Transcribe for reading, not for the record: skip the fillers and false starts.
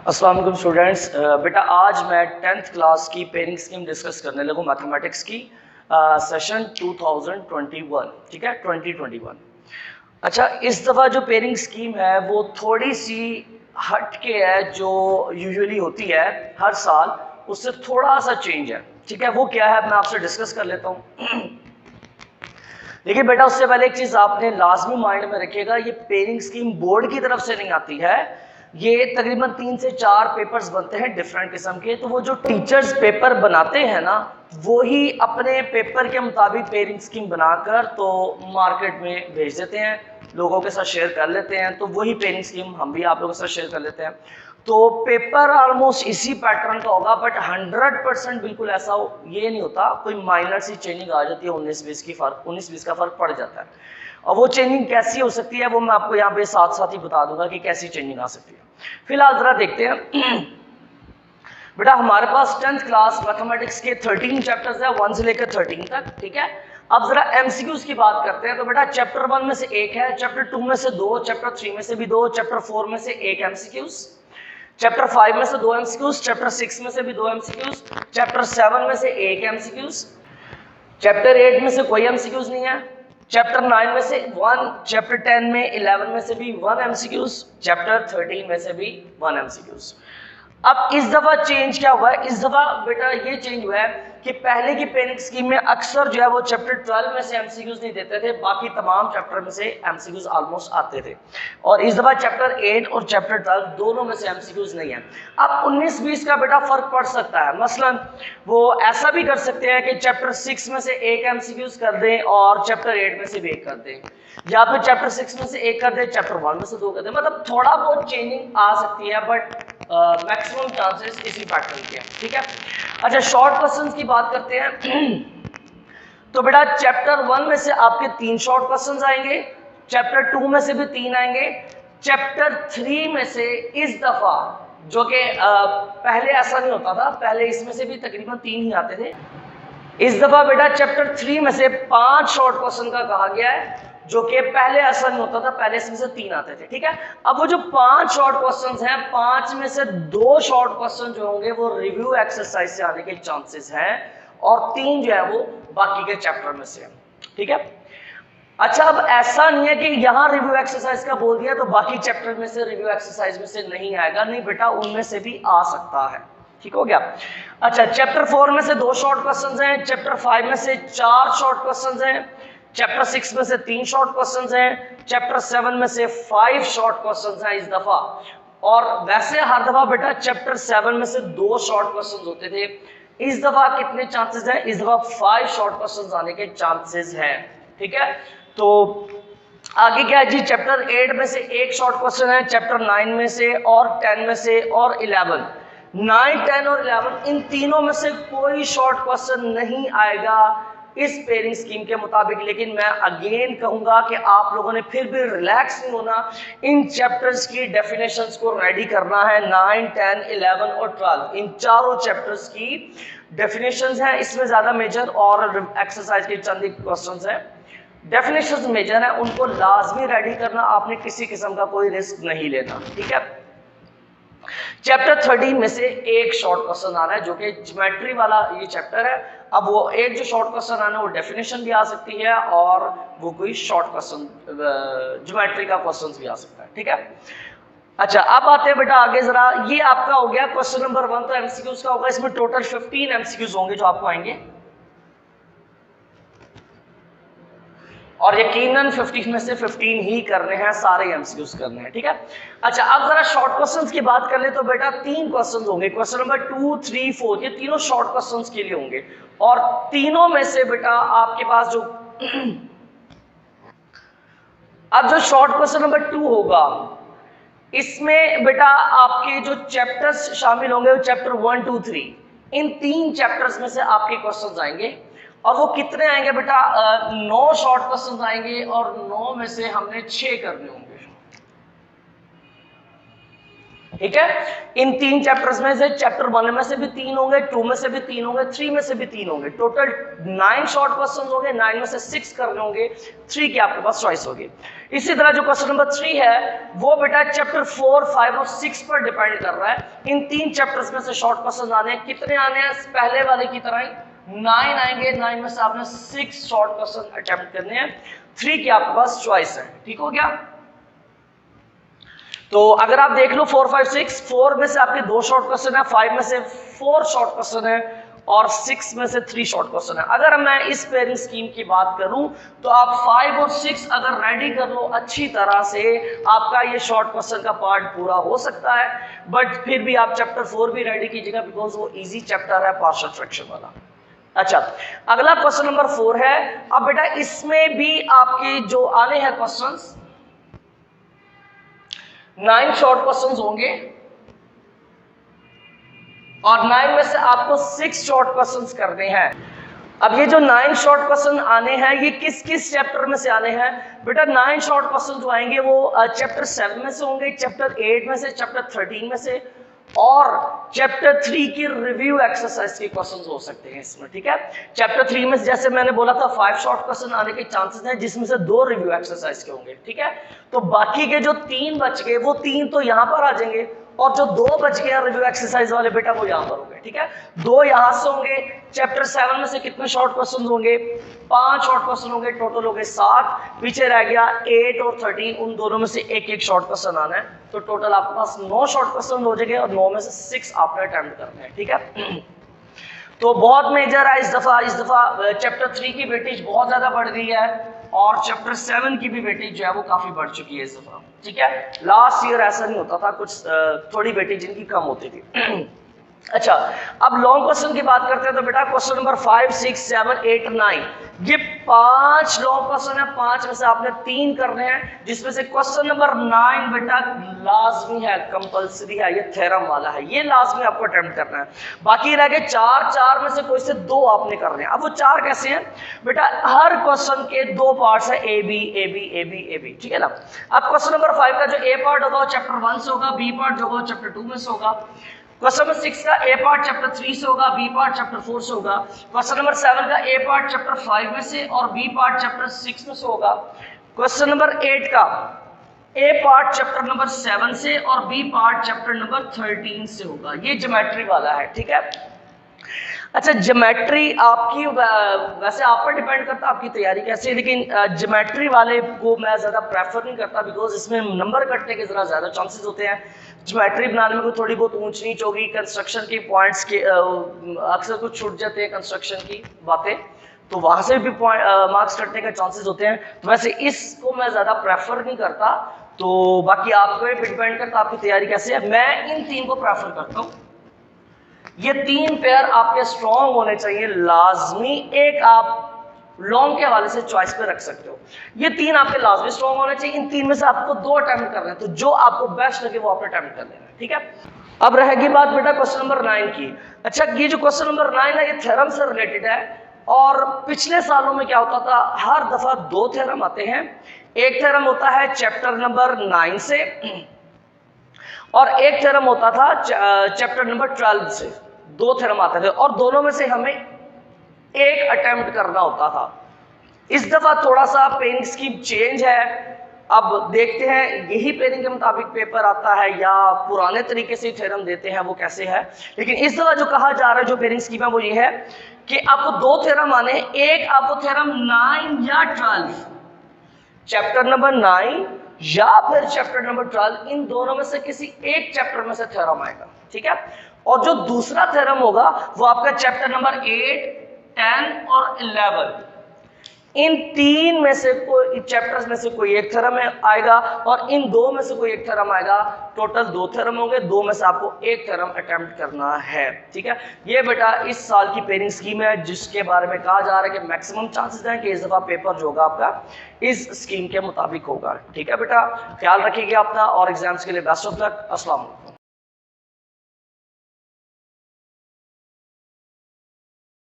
अस्सलाम वालेकुम स्टूडेंट्स। बेटा आज मैं 10th क्लास की पेयरिंग स्कीम डिस्कस करने लगूँ मैथमेटिक्स की सेशन 2021। ठीक है, 2021। अच्छा, इस दफ़ा जो पेयरिंग स्कीम है वो थोड़ी सी हट के है जो यूजुअली होती है हर साल, उससे थोड़ा सा चेंज है। ठीक है, वो क्या है मैं आपसे डिस्कस कर लेता हूँ। देखिए बेटा, उससे पहले एक चीज़ आपने लाजमी माइंड में रखिएगा, ये पेयरिंग स्कीम बोर्ड की तरफ से नहीं आती है। ये तकरीबन 3 से 4 पेपर्स बनते हैं डिफरेंट किस्म के, तो वो जो टीचर्स पेपर बनाते हैं ना, वो ही अपने पेपर के मुताबिक पेयरिंग स्कीम बनाकर तो मार्केट में भेज देते हैं, लोगों के साथ शेयर कर लेते हैं। तो वही पेयरिंग स्कीम हम भी आप लोगों के साथ शेयर कर लेते हैं। तो पेपर ऑलमोस्ट इसी पैटर्न का होगा, बट 100% बिल्कुल ऐसा ये नहीं होता। कोई माइनर सी चेंजिंग आ जाती है, 19-20 का फर्क पड़ जाता है। और वो चेंजिंग कैसी हो सकती है वो मैं आपको यहाँ पे साथ साथ ही बता दूंगा कि कैसी चेंजिंग आ सकती है। फिलहाल जरा देखते हैं। बेटा हमारे पास 10th क्लास मैथमेटिक्स के 13 चैप्टर्स है, 1 से लेकर 13 तक। ठीक है, अब जरा एमसीक्यूज की बात करते हैं। तो बेटा चैप्टर 1 में से एक है, चैप्टर 2 में से 2, चैप्टर 3 में से भी 2, चैप्टर 4 में से एक एमसीक्यूज, चैप्टर 5 में से 2 एमसीक्यूज, चैप्टर 6 में से भी 2 एमसीक्यूज, चैप्टर 7 में से एक एमसीक्यूज, चैप्टर 8 में से कोई एमसीक्यूज नहीं है, चैप्टर 9 में से 1, चैप्टर 10 में 11 में से भी 1 एमसीक्यूज, चैप्टर 13 में से भी 1 एमसीक्यूज। अब इस दफा चेंज क्या हुआ है? इस दफा बेटा ये चेंज हुआ है कि पहले की पेयरिंग स्कीम में अक्सर जो है वो चैप्टर 12 में से एमसीक्यूज नहीं देते थे, बाकी तमाम चैप्टर में से एमसीक्यूज ऑलमोस्ट आते थे। और इस दफा चैप्टर 8 और चैप्टर 12 दोनों में से एमसीक्यूज नहीं है। अब 19-20 का बेटा फर्क पड़ सकता है। मसलन वो ऐसा भी कर सकते हैं कि चैप्टर 6 में से एक एमसीक्यूज कर दें और चैप्टर 8 में से भी एक कर दें, या फिर चैप्टर 6 में से एक कर दे, चैप्टर 1 में से 2 कर दे। मतलब थोड़ा बहुत चेंजिंग आ सकती है, बट मैक्सिमम चांसेस इसी पैटर्न के हैं। ठीक है, अच्छा शॉर्ट क्वेश्चंस की बात करते हैं। तो बेटा चैप्टर 1 में से आपके 3 शॉर्ट क्वेश्चंस आएंगे, चैप्टर 2 में से भी 3 आएंगे, चैप्टर 3 में से इस दफा, जो कि पहले ऐसा नहीं होता था, पहले इसमें से भी तकरीबन 3 ही आते थे, इस दफा बेटा चैप्टर 3 में से 5 शॉर्ट क्वेश्चन का कहा गया है, जो कि पहले ऐसा नहीं होता था, पहले इसमें से 3 आते थे। ठीक है, अब वो जो 5 शॉर्ट क्वेश्चंस हैं, 5 में से 2 शॉर्ट क्वेश्चन जो होंगे वो रिव्यू एक्सरसाइज से आने के चांसेस हैं, और 3 जो है वो बाकी के चैप्टर में से। ठीक है, अच्छा अब ऐसा नहीं है कि यहाँ रिव्यू एक्सरसाइज का बोल दिया तो बाकी चैप्टर में से रिव्यू एक्सरसाइज में से नहीं आएगा, नहीं बेटा उनमें से भी आ सकता है। ठीक हो गया। अच्छा चैप्टर 4 में से 2 शॉर्ट क्वेश्चंस हैं, चैप्टर 5 में से 4 शॉर्ट क्वेश्चंस हैं, चैप्टर 6 में से 3 शॉर्ट क्वेश्चंस हैं, चैप्टर 7 में से 5 शॉर्ट क्वेश्चंस हैं इस दफा। और वैसे हर दफा बेटा चैप्टर 7 में से 2 शॉर्ट क्वेश्चंस होते थे, इस दफा कितने चांसेस हैं? इस दफा 5 शॉर्ट क्वेश्चंस आने के चांसेस हैं। ठीक है, तो आगे क्या है जी, चैप्टर 8 में से एक शॉर्ट क्वेश्चन है, चैप्टर 9 में से और 10 में से और 11, 9, 10 और 11 इन तीनों में से कोई शॉर्ट क्वेश्चन नहीं आएगा इस पेयरिंग स्कीम के मुताबिक। लेकिन मैं अगेन कहूंगा कि आप लोगों ने फिर भी रिलैक्स नहीं होना, इन चैप्टर्स की डेफिनेशंस को रेडी करना है। 9, 10, 11 और 12 इन चारों चैप्टर्स की डेफिनेशंस हैं, इसमें ज्यादा मेजर और एक्सरसाइज के चंद क्वेश्चंस हैं, डेफिनेशंस मेजर है, उनको लाजमी रेडी करना, आपने किसी किस्म का कोई रिस्क नहीं लेना। ठीक है, चैप्टर 13 में से एक शॉर्ट क्वेश्चन आ रहा है जो कि ज्योमेट्री वाला ये चैप्टर है। अब वो एक जो शॉर्ट क्वेश्चन आना है वो डेफिनेशन भी आ सकती है, और वो कोई शॉर्ट क्वेश्चन ज्योमेट्री का क्वेश्चन भी आ सकता है। ठीक है, अच्छा अब आते हैं बेटा आगे जरा, ये आपका हो गया क्वेश्चन नंबर 1, तो एमसीक्यूज का होगा, इसमें टोटल 15 एमसीक्यूज होंगे जो आपको आएंगे, और यकीनन 15 में से 15 ही करने हैं, सारे एमसीक्यूज करने हैं। ठीक है, अच्छा अब जरा शॉर्ट क्वेश्चंस की बात कर ले तो बेटा 3 क्वेश्चंस होंगे, क्वेश्चन नंबर 2, 3, 4, ये तीनों शॉर्ट क्वेश्चंस के लिए होंगे, और तीनों में से बेटा आपके पास जो अब जो शॉर्ट क्वेश्चन नंबर 2 होगा, इसमें बेटा आपके जो चैप्टर्स शामिल होंगे वो चैप्टर 1, 2, 3, इन 3 चैप्टर्स में से आपके क्वेश्चंस आएंगे, और वो कितने आएंगे बेटा? 9 शॉर्ट क्वेश्चंस आएंगे, और 9 में से हमने 6 करने होंगे। ठीक है। इन 3 चैप्टर्स में से चैप्टर 1 में से भी 3 होंगे, 2 में से भी 3 होंगे, 3 में से भी 3 होंगे, टोटल 9 शॉर्ट क्वेश्चन होंगे, 9 में से 6 करने होंगे, 3 की आपके पास चॉइस होगी। इसी तरह जो क्वेश्चन नंबर 3 है वो बेटा चैप्टर 4, 5 और 6 पर डिपेंड कर रहा है। इन 3 चैप्टर्स में से शॉर्ट क्वेश्चन आने हैं, कितने आने हैं? पहले वाले की तरह ही 9 आएंगे, 9 में से आपने 6 शॉर्ट क्वेश्चन अटेम्प्ट करने हैं, 3 की आपके पास चॉइस है। ठीक हो गया? तो अगर आप देख लो 4, 5, 6, 4 में से आपके 2 शॉर्ट क्वेश्चन है, 5 में से 4 शॉर्ट क्वेश्चन है और 6 में से 3 शॉर्ट क्वेश्चन है। अगर मैं इस पेयरिंग स्कीम की बात करूं तो आप 5 और 6 अगर रेडी कर लो अच्छी तरह से, आपका ये शॉर्ट क्वेश्चन का पार्ट पूरा हो सकता है। बट फिर भी आप चैप्टर 4 भी रेडी कीजिएगा बिकॉज वो इजी चैप्टर है पार्शियल फ्रैक्शन वाला। अच्छा, अगला क्वेश्चन नंबर 4 है। अब बेटा इसमें भी आपके जो आने हैं क्वेश्चंस 9 शॉर्ट क्वेश्चंस होंगे और 9 में से आपको 6 शॉर्ट क्वेश्चंस करने हैं। अब ये जो 9 शॉर्ट क्वेश्चन आने हैं ये किस किस चैप्टर में से आने हैं? बेटा 9 शॉर्ट क्वेश्चन जो आएंगे वो चैप्टर 7 में से होंगे, चैप्टर 8 में से, चैप्टर 13 में से और चैप्टर 3 की रिव्यू एक्सरसाइज के क्वेश्चंस हो सकते हैं इसमें। ठीक है, चैप्टर 3 में जैसे मैंने बोला था 5 शॉर्ट क्वेश्चन आने के चांसेस हैं जिसमें से 2 रिव्यू एक्सरसाइज के होंगे। ठीक है, तो बाकी के जो 3 बच गए वो 3 तो यहाँ पर आ जाएंगे और जो 2 बच गए रिव्यू एक्सरसाइज वाले बेटा वो यहाँ पर होंगे। ठीक है, 2 यहाँ से होंगे। चैप्टर 7 में से कितने शॉर्ट क्वेश्चन होंगे? 5 शॉर्ट क्वेश्चन होंगे, टोटल हो गए 7। पीछे रह गया 8 और 13, उन दोनों में से एक एक शॉर्ट क्वेश्चन आना है, तो टोटल आपके पास 9 शॉर्ट क्वेश्चन हो जाएंगे और 9 में से 6 आपने अटेम्प्ट करने हैं। ठीक है, तो बहुत मेजर है इस दफा चैप्टर 3 की वेटेज बहुत ज्यादा बढ़ गई है और चैप्टर 7 की भी वेटेज जो है वो काफी बढ़ चुकी है इस दफा। ठीक है, लास्ट ईयर ऐसा नहीं होता था, कुछ थोड़ी वेटेज इनकी कम होती थी। अच्छा, अब लॉन्ग क्वेश्चन की बात करते हैं तो बेटा क्वेश्चन नंबर 5, 6, 7, 8, 9 ये 5 लॉन्ग क्वेश्चन है। 5 में से आपने 3 करने हैं जिसमें से क्वेश्चन नंबर 9 बेटा लाजमी है, कंपलसरी है, ये थ्योरम वाला है, ये लाजमी आपको अटेम्प्ट करना है। बाकी रह गए 4 में से कोई से 2 आपने करने हैं। अब वो 4 कैसे हैं बेटा? हर क्वेश्चन के 2 पार्ट्स है, a b a b a b a b. ठीक है ना। अब क्वेश्चन नंबर 5 का जो ए पार्ट होगा वो चैप्टर 1 से होगा, बी पार्ट जो होगा चैप्टर 2 में से होगा। क्वेश्चन नंबर 6 का ए पार्ट चैप्टर 3 से होगा, बी पार्ट चैप्टर 4 से होगा। क्वेश्चन नंबर 7 का ए पार्ट चैप्टर 5 में से और बी पार्ट चैप्टर 6 में से होगा। क्वेश्चन नंबर 8 का ए पार्ट चैप्टर नंबर 7 से और बी पार्ट चैप्टर नंबर 13 से होगा। ये ज्योमेट्री वाला है। ठीक है, अच्छा ज्योमेट्री आपकी वैसे आप पर डिपेंड करता है आपकी तैयारी कैसी है, लेकिन ज्योमेट्री वाले को मैं ज़्यादा प्रेफर नहीं करता बिकॉज इसमें नंबर कटने के ज़रा ज़्यादा चांसेस होते हैं। ज्योमेट्री बनाने में कोई थोड़ी बहुत ऊंच नीच होगी, कंस्ट्रक्शन के पॉइंट्स के अक्सर कुछ छूट जाते हैं कंस्ट्रक्शन की बातें, तो वहाँ से भी मार्क्स कटने के चांसेस होते हैं। वैसे इसको मैं ज़्यादा प्रेफर नहीं करता, तो बाकी आप पे डिपेंड करता आपकी तैयारी कैसे है। मैं इन 3 को प्रेफर करता हूँ। ये 3 पेयर आपके स्ट्रॉन्ग होने चाहिए लाजमी। एक आप लॉन्ग के हवाले से चॉइस पे रख सकते हो। ये 3 आपके लाजमी स्ट्रॉन्ग होने चाहिए। इन 3 में से आपको 2 अटेम्प्ट करने हैं, तो जो आपको बेस्ट लगे वो आपने अटेम्प्ट कर लेना है। ठीक है, अब रहेगी बात बेटा क्वेश्चन नंबर 9 की। अच्छा, ये जो क्वेश्चन नंबर 9 है ये थ्योरम से रिलेटेड है और पिछले सालों में क्या होता था, हर दफा 2 थ्योरम आते हैं। एक थ्योरम होता है चैप्टर नंबर 9 से और एक थ्योरम होता था चैप्टर नंबर 12 से। 2 थ्योरम आते थे और दोनों में से हमें एक अटेम्प्ट करना होता था। इस दफा थोड़ा सा पेयरिंग स्कीम चेंज है। अब देखते हैं यही पेयरिंग के मुताबिक पेपर आता है या पुराने तरीके से थ्योरम देते हैं, वो कैसे है। लेकिन इस दफा जो कहा जा रहा है जो पेयरिंग स्कीम है वो ये है कि आपको 2 थ्योरम आने, एक आपको थ्योरम 9 या 12, चैप्टर नंबर 9 या फिर चैप्टर नंबर 12, इन दोनों में से किसी एक चैप्टर में से थ्योरम आएगा। ठीक है, और जो दूसरा थ्योरम होगा वो आपका चैप्टर नंबर 8, 10 और 11, इन 3 में से कोई चैप्टर्स में से कोई एक थ्योरम आएगा और इन 2 में से कोई एक थ्योरम आएगा। टोटल 2 थ्योरम होंगे, 2 में से आपको एक थ्योरम अटेम्प्ट करना है। ठीक है, ये बेटा इस साल की पेयरिंग स्कीम है जिसके बारे में कहा जा रहा है कि मैक्सिमम चांसेस हैं कि इस दफा पेपर जो होगा आपका इस स्कीम के मुताबिक होगा। ठीक है बेटा, ख्याल रखिएगा अपना और एग्जाम्स के लिए बेस्ट ऑफ लक। अस्सलाम वालेकुम।